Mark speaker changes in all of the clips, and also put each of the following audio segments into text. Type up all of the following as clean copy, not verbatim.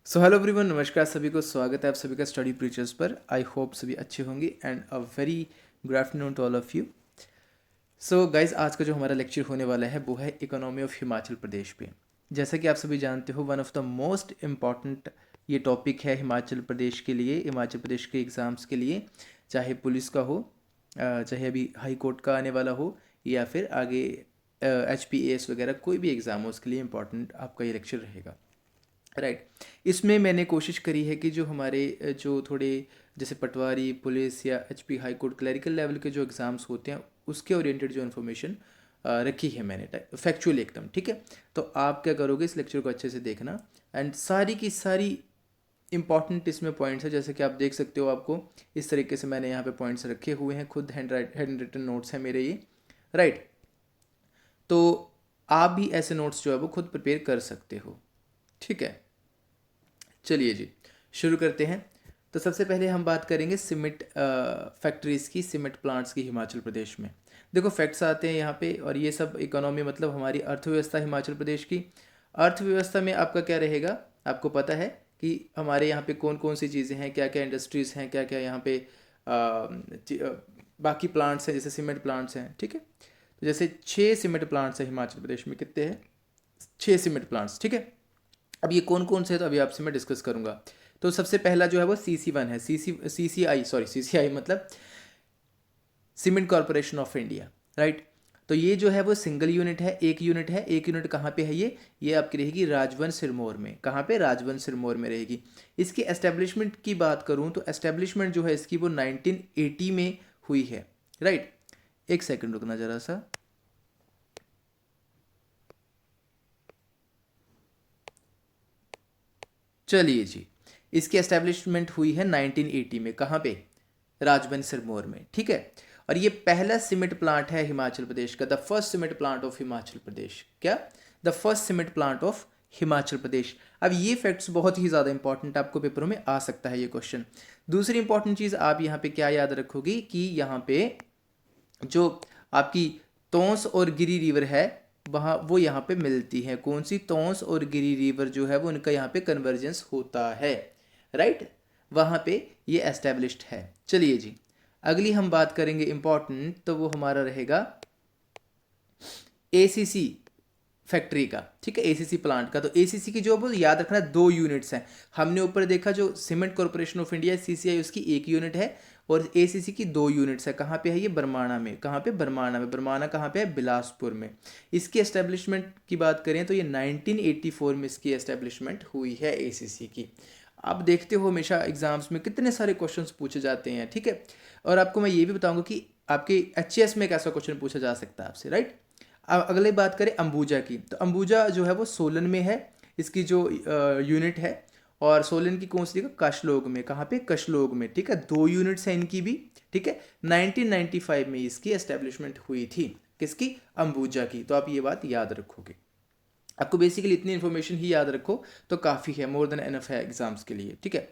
Speaker 1: So hello everyone, नमस्कार सभी को। स्वागत है आप सभी का स्टडी प्रीचर्स पर। आई होप सभी अच्छे होंगे and a very good afternoon to all of you. So guys, आज का जो हमारा लेक्चर होने वाला है वो है इकोनॉमी ऑफ हिमाचल प्रदेश पे। जैसा कि आप सभी जानते हो, one of the most important ये टॉपिक है हिमाचल प्रदेश के लिए, हिमाचल प्रदेश के एग्ज़ाम्स के लिए, चाहे पुलिस का हो, चाहे अभी हाई कोर्ट का आने वाला हो, या फिर आगे HPAS वगैरह कोई भी एग्ज़ाम हो, उसके लिए इम्पॉर्टेंट आपका ये लेक्चर रहेगा। राइट। इसमें मैंने कोशिश करी है कि जो हमारे जो थोड़े जैसे पटवारी, पुलिस या HP high court clerical level के जो एग्ज़ाम्स होते हैं उसके ओरिएंटेड जो इन्फॉर्मेशन रखी है मैंने, फैक्चुअल एकदम। ठीक है, तो आप क्या करोगे, इस लेक्चर को अच्छे से देखना एंड सारी की सारी इंपॉर्टेंट इसमें पॉइंट्स है। जैसे कि आप देख सकते हो, आपको इस तरीके से मैंने यहाँ पे पॉइंट्स रखे हुए हैं, खुद हैंड रिटन नोट्स हैं मेरे ये। राइट, तो आप भी ऐसे नोट्स जो है वो खुद प्रिपेयर कर सकते हो। ठीक है, चलिए जी शुरू करते हैं। तो सबसे पहले हम बात करेंगे सीमेंट फैक्ट्रीज़ की, सीमेंट प्लांट्स की हिमाचल प्रदेश में। देखो फैक्ट्स आते हैं यहाँ पे, और ये सब इकोनॉमी मतलब हमारी अर्थव्यवस्था हिमाचल प्रदेश की। अर्थव्यवस्था में आपका क्या रहेगा, आपको पता है कि हमारे यहाँ पे कौन कौन सी चीज़ें हैं, क्या क्या इंडस्ट्रीज़ हैं, क्या क्या यहाँ पे बाकी प्लांट्स हैं, जैसे सीमेंट प्लांट्स हैं। ठीक है, तो जैसे 6 सीमेंट प्लांट्स हैं हिमाचल प्रदेश में। कितने हैं? 6 सीमेंट प्लांट्स। ठीक है, अब ये कौन कौन से हैं तो अभी आपसे मैं डिस्कस करूंगा। तो सबसे पहला जो है वो CC1 है, CCI मतलब cement corporation of India. Right, तो ये जो है वो सिंगल यूनिट है, एक यूनिट है। एक यूनिट कहाँ पे है? ये आपकी रहेगी राजवन सिरमौर में। कहाँ पे? राजवन सिरमौर में रहेगी। इसकी एस्टेब्लिशमेंट की बात करूँ तो एस्टेब्लिशमेंट जो है इसकी वो 1980 में हुई है। राइट, एक सेकंड रुकना जरा सा। चलिए जी, इसकी एस्टेब्लिशमेंट हुई है 1980 में। कहाँ पे? राजबन सिरमौर में। ठीक है, और ये पहला सीमेंट प्लांट है हिमाचल प्रदेश का, the first cement plant of Himachal Pradesh. क्या? The first cement plant of Himachal Pradesh. अब ये फैक्ट्स बहुत ही ज़्यादा इंपॉर्टेंट, आपको पेपरों में आ सकता है ये क्वेश्चन। दूसरी इंपॉर्टेंट चीज़ आप यहाँ पे क्या याद रखोगी कि यहाँ पे जो आपकी तोंस और गिरी रिवर है वहाँ, वो यहाँ पे मिलती है। कौन सी? तोंस और गिरी रिवर जो है वो उनका यहाँ पे कन्वर्जेंस होता है। राइट, वहाँ पे ये एस्टेब्लिश्ड है। चलिए जी, अगली हम बात करेंगे इंपॉर्टेंट, तो वो हमारा रहेगा ACC फैक्ट्री का। ठीक है, ACC प्लांट का। तो ACC की जो वो याद रखना, 2 यूनिट्स हैं। हमने ऊपर देखा जो cement corporation of India CCI, उसकी 1 यूनिट है, और ACC की 2 यूनिट्स है। कहाँ पे है ये? बरमाणा में। कहाँ पे? बरमाणा में। बरमाणा कहाँ पे है? बिलासपुर में। इसकी एस्टेब्लिशमेंट की बात करें तो ये 1984 में इसकी एस्टेब्लिशमेंट हुई है ACC की। आप देखते हो हमेशा एग्जाम्स में कितने सारे क्वेश्चंस पूछे जाते हैं। ठीक है, और आपको मैं ये भी बताऊंगा कि आपके HAS में कैसा क्वेश्चन पूछा जा सकता है आपसे। राइट, अब अगले बात करें अंबुजा की, तो अंबुजा जो है वो सोलन में है, इसकी जो यूनिट है। और सोलन की कौन सी जगह? कशलोग में। कहाँ पे? कशलोग में। ठीक है, 2 यूनिट्स हैं इनकी भी। ठीक है, 1995 में इसकी एस्टेब्लिशमेंट हुई थी। किसकी? अंबुजा की। तो आप ये बात याद रखोगे। आपको बेसिकली इतनी इन्फॉर्मेशन ही याद रखो तो काफ़ी है, मोर देन एनफ है एग्जाम्स के लिए। ठीक है,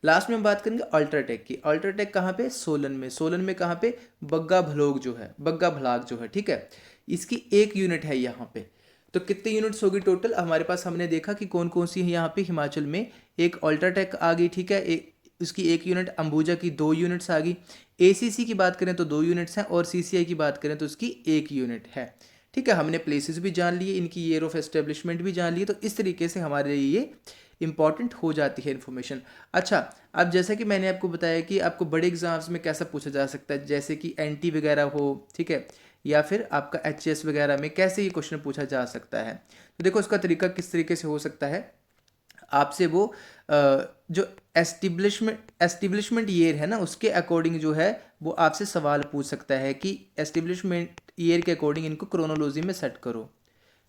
Speaker 1: लास्ट में हम बात करेंगे अल्ट्राटेक की। अल्ट्राटेक कहाँ पे? सोलन में। सोलन में कहाँ पे? बग्गा भलोग जो है, बग्गा भलाग जो है। ठीक है, इसकी 1 यूनिट है यहाँ पे। तो कितने यूनिट्स होगी टोटल हमारे पास? हमने देखा कि कौन कौन सी है यहाँ पे हिमाचल में। एक अल्ट्राटेक आ गई। ठीक है, एक उसकी 1 यूनिट, अंबुजा की 2 यूनिट्स आ गई। ACC की बात करें तो 2 यूनिट्स हैं, और CCI की बात करें तो उसकी 1 यूनिट है। ठीक है, हमने प्लेसेस भी जान लिए, इनकी ईयर ऑफ एस्टेब्लिशमेंट भी जान लिए। तो इस तरीके से हमारे लिए ये इंपॉर्टेंट हो जाती है इन्फॉर्मेशन। अच्छा, अब जैसा कि मैंने आपको बताया कि आपको बड़े एग्जाम्स में कैसा पूछा जा सकता है, जैसे कि NT वगैरह हो। ठीक है, या फिर आपका HAS वगैरह में कैसे ये क्वेश्चन पूछा जा सकता है। तो देखो उसका तरीका किस तरीके से हो सकता है। आपसे वो जो एस्टिब्लिशमेंट ईयर है ना, उसके अकॉर्डिंग जो है वो आपसे सवाल पूछ सकता है कि एस्टिब्लिशमेंट ईयर के अकॉर्डिंग इनको क्रोनोलॉजी में सेट करो।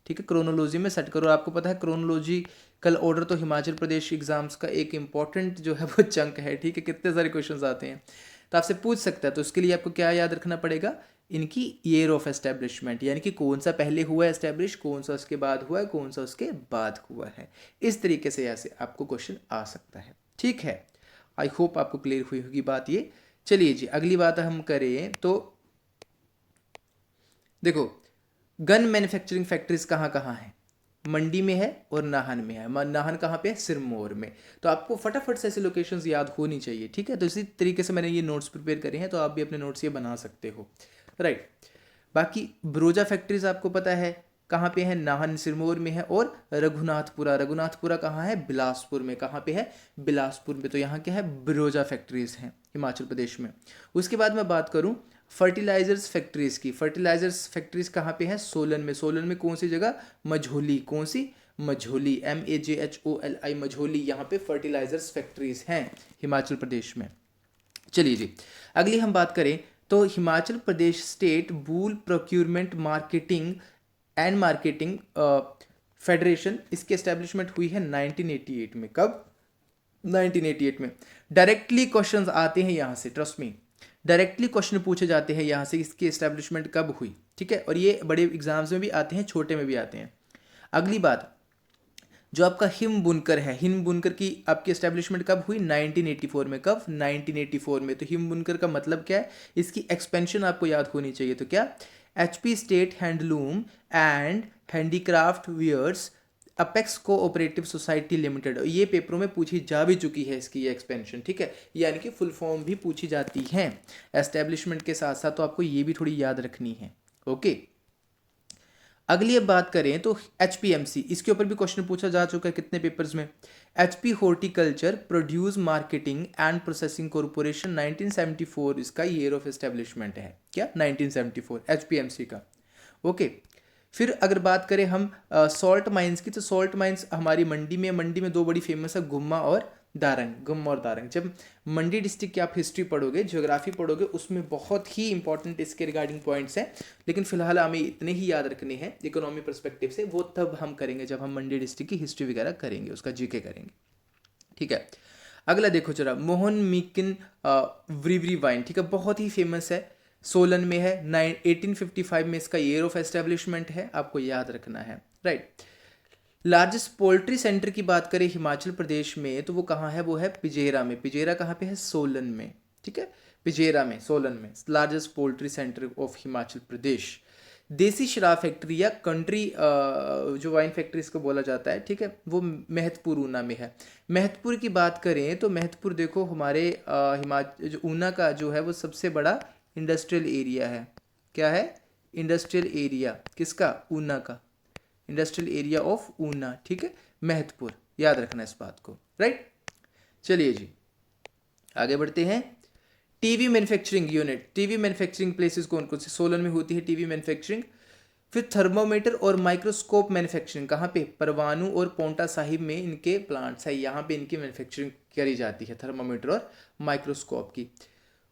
Speaker 1: ठीक है, क्रोनोलॉजी में सेट करो। आपको पता है क्रोनोलॉजिकल ऑर्डर तो हिमाचल प्रदेश एग्जाम्स का एक इंपॉर्टेंट जो है वो चंक है। ठीक है, कितने सारे क्वेश्चंस आते हैं, तो आपसे पूछ सकता है। तो उसके लिए आपको क्या याद रखना पड़ेगा? इनकी ईयर ऑफ एस्टेब्लिशमेंट, यानी कि कौन सा पहले हुआ है एस्टेब्लिश, कौन सा उसके बाद हुआ है, कौन सा उसके बाद हुआ है। इस तरीके से ऐसे आपको क्वेश्चन आ सकता है। ठीक है, आई होप आपको क्लियर हुई होगी बात ये। चलिए जी, अगली बात हम करें तो देखो, गन मैन्युफैक्चरिंग फैक्ट्रीज कहाँ कहाँ हैं। मंडी में है और नाहन में है। नाहन कहाँ पे है? सिरमौर में। तो आपको फटाफट से ऐसे लोकेशंस याद होनी चाहिए, ठीक है। तो इसी तरीके से मैंने ये नोट्स प्रिपेयर करे हैं, तो आप भी अपने नोट्स ये बना सकते हो, राइट। बाकी ब्रोजा फैक्ट्रीज आपको पता है कहाँ पे है? नाहन सिरमौर में है। और रघुनाथपुरा, रघुनाथपुरा कहाँ है? बिलासपुर में। कहाँ पे है? बिलासपुर में। तो यहाँ क्या है? ब्रोजा फैक्ट्रीज हैं हिमाचल प्रदेश में। उसके बाद मैं बात करूँ फर्टिलाइजर्स फैक्ट्रीज की। फर्टिलाइजर्स फैक्ट्रीज कहाँ पे है? सोलन में। सोलन में कौन सी जगह? मझोली। कौन सी? मझोली, MAJHOLI, मझोली। यहाँ पे फर्टिलाइजर्स फैक्ट्रीज हैं हिमाचल प्रदेश में। चलिए जी, अगली हम बात करें तो Himachal Pradesh state wool procurement marketing and marketing federation, इसकी एस्टेब्लिशमेंट हुई है 1988 में। कब? 1988 में। डायरेक्टली क्वेश्चंस आते हैं यहाँ से, ट्रस्ट मी, डायरेक्टली क्वेश्चन पूछे जाते हैं यहाँ से, इसकी एस्टेब्लिशमेंट कब हुई, ठीक है। और ये बड़े एग्जाम्स में भी आते हैं, छोटे में भी आते हैं। अगली बात, जो आपका हिम बुनकर है, हिम बुनकर की आपकी एस्टेब्लिशमेंट कब हुई? 1984 में। कब? 1984 में। तो हिम बुनकर का मतलब क्या है? इसकी एक्सपेंशन आपको याद होनी चाहिए। तो क्या? HP state handloom and handicraft wears apex cooperative society limited. ये पेपरों में पूछी जा भी चुकी है इसकी ये एक्सपेंशन, ठीक है। यानी कि फुल फॉर्म भी पूछी जाती है एस्टेब्लिशमेंट के साथ साथ, तो आपको ये भी थोड़ी याद रखनी है, ओके। अगली अब बात करें तो HPMC, इसके ऊपर भी क्वेश्चन पूछा जा चुका है कितने पेपर्स में। HP horticulture produce marketing and processing corporation, 1974 इसका ईयर ऑफ एस्टेब्लिशमेंट है। क्या? 1974 HPMC का, ओके। फिर अगर बात करें हम सॉल्ट माइंस की, तो सॉल्ट माइंस हमारी मंडी में दो बड़ी फेमस है, गुम्मा और दारंग। गुम्मा और दारंग। जब मंडी डिस्ट्रिक्ट की आप हिस्ट्री पढ़ोगे, ज्योग्राफी पढ़ोगे, उसमें बहुत ही इंपॉर्टेंट इसके रिगार्डिंग पॉइंट्स हैं, लेकिन फिलहाल हमें इतने ही याद रखने हैं इकोनॉमी परस्पेक्टिव से। वो तब हम करेंगे जब हम मंडी डिस्ट्रिक्ट की हिस्ट्री वगैरह करेंगे, उसका जीके करेंगे, ठीक है। अगला देखो जरा, मोहन मीकिन व्रीवरी वाइन, ठीक है, बहुत ही फेमस है, सोलन में है। 1855 में इसका ईयर ऑफ एस्टेब्लिशमेंट है, आपको याद रखना है, राइट। लार्जेस्ट पोल्ट्री सेंटर की बात करें हिमाचल प्रदेश में, तो वो कहाँ है? वो है पिजेरा में। पिजेरा कहाँ पे है? सोलन में, ठीक है। पिजेरा में, सोलन में largest poultry centre of Himachal Pradesh. देसी शराब फैक्ट्री या कंट्री जो वाइन फैक्ट्री इसको बोला जाता है, ठीक है, वो महतपुर ऊना में है। महतपुर की बात करें तो महतपुर देखो हमारे हिमाचल जो ऊना का जो है वो सबसे बड़ा इंडस्ट्रियल एरिया है। क्या है? इंडस्ट्रियल एरिया किसका? ऊना का। इंडस्ट्रियल एरिया ऑफ ऊना, ठीक है, महतपुर, याद रखना इस बात को, राइट। चलिए जी, आगे बढ़ते हैं। TV manufacturing unit, TV manufacturing places कौन कौन से? सोलन में होती है टीवी मैन्युफैक्चरिंग। फिर थर्मोमीटर और माइक्रोस्कोप मैन्युफैक्चरिंग कहाँ पे? परवाणु और पोंटा साहिब में इनके प्लांट्स है, यहाँ पे इनकी मैन्युफैक्चरिंग करी जाती है, थर्मोमीटर और माइक्रोस्कोप की।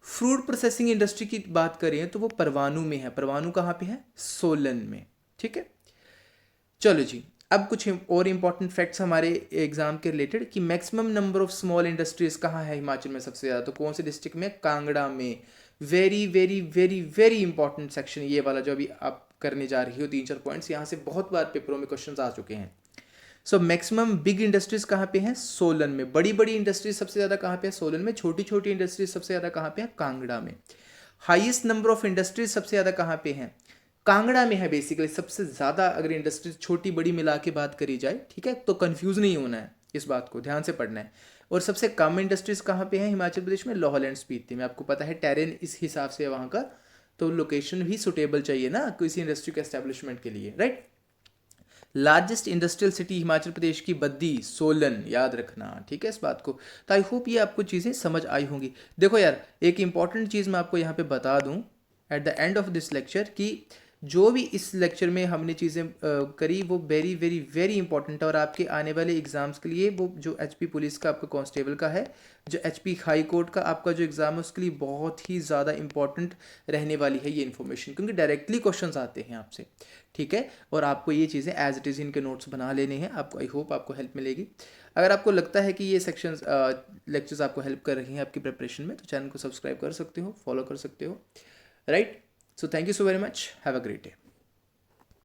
Speaker 1: फ्रूट प्रोसेसिंग इंडस्ट्री की बात करें तो वो परवाणु में है। परवाणु कहाँ पे है? सोलन में, ठीक है। चलो जी, अब कुछ और इंपॉर्टेंट फैक्ट्स हमारे एग्जाम के रिलेटेड कि maximum number of small industries कहाँ है हिमाचल में सबसे ज़्यादा? तो कौन से डिस्ट्रिक्ट में? कांगड़ा में। Very very very very important section ये वाला जो अभी आप करने जा रही हो, 3-4 पॉइंट्स, यहाँ से बहुत बार पेपरों में क्वेश्चन आ चुके हैं। सो मैक्सिमम बिग इंडस्ट्रीज कहाँ पे हैं? सोलन में। बड़ी बड़ी इंडस्ट्रीज सबसे ज़्यादा कहाँ पे है? सोलन में। छोटी छोटी इंडस्ट्रीज सबसे ज़्यादा कहाँ पे है? कांगड़ा में। हाईएस्ट नंबर ऑफ इंडस्ट्रीज सबसे ज़्यादा कहाँ पे हैं? कांगड़ा में है बेसिकली सबसे ज़्यादा। अगर इंडस्ट्रीज छोटी बड़ी मिला के बात करी जाए, ठीक है, तो कंफ्यूज नहीं होना है, इस बात को ध्यान से पढ़ना है। और सबसे कम इंडस्ट्रीज कहाँ पे हैं हिमाचल प्रदेश में? लाहौल एंड स्पीति में। आपको पता है टेरेन इस हिसाब से है वहाँ का, तो लोकेशन भी सुटेबल चाहिए ना किसी इंडस्ट्री के एस्टेब्लिशमेंट के लिए, right. Largest industrial city Himachal Pradesh की बद्दी, सोलन, याद रखना, ठीक है इस बात को। तो आई होप ये आपको चीज़ें समझ आई होंगी। देखो यार, एक इंपॉर्टेंट चीज़ मैं आपको यहाँ पे बता दूँ at the end of this lecture कि जो भी इस लेक्चर में हमने चीज़ें करी वो वेरी वेरी वेरी इंपॉर्टेंट है, और आपके आने वाले एग्जाम्स के लिए वो जो HP पुलिस का आपका कांस्टेबल का है, जो HP हाई कोर्ट का आपका जो एग्ज़ाम है उसके लिए बहुत ही ज़्यादा इंपॉर्टेंट रहने वाली है ये इन्फॉर्मेशन, क्योंकि डायरेक्टली क्वेश्चंस आते हैं आपसे, ठीक है। और आपको ये चीज़ें एज इट इज़ इनके नोट्स बना लेने हैं। आपको आई होप आपको हेल्प मिलेगी। अगर आपको लगता है कि ये सेक्शंस लेक्चर्स आपको हेल्प कर रही हैं आपकी प्रिपरेशन में, तो चैनल को सब्सक्राइब कर सकते हो, फॉलो कर सकते हो, right. So thank you so very much. Have a great day.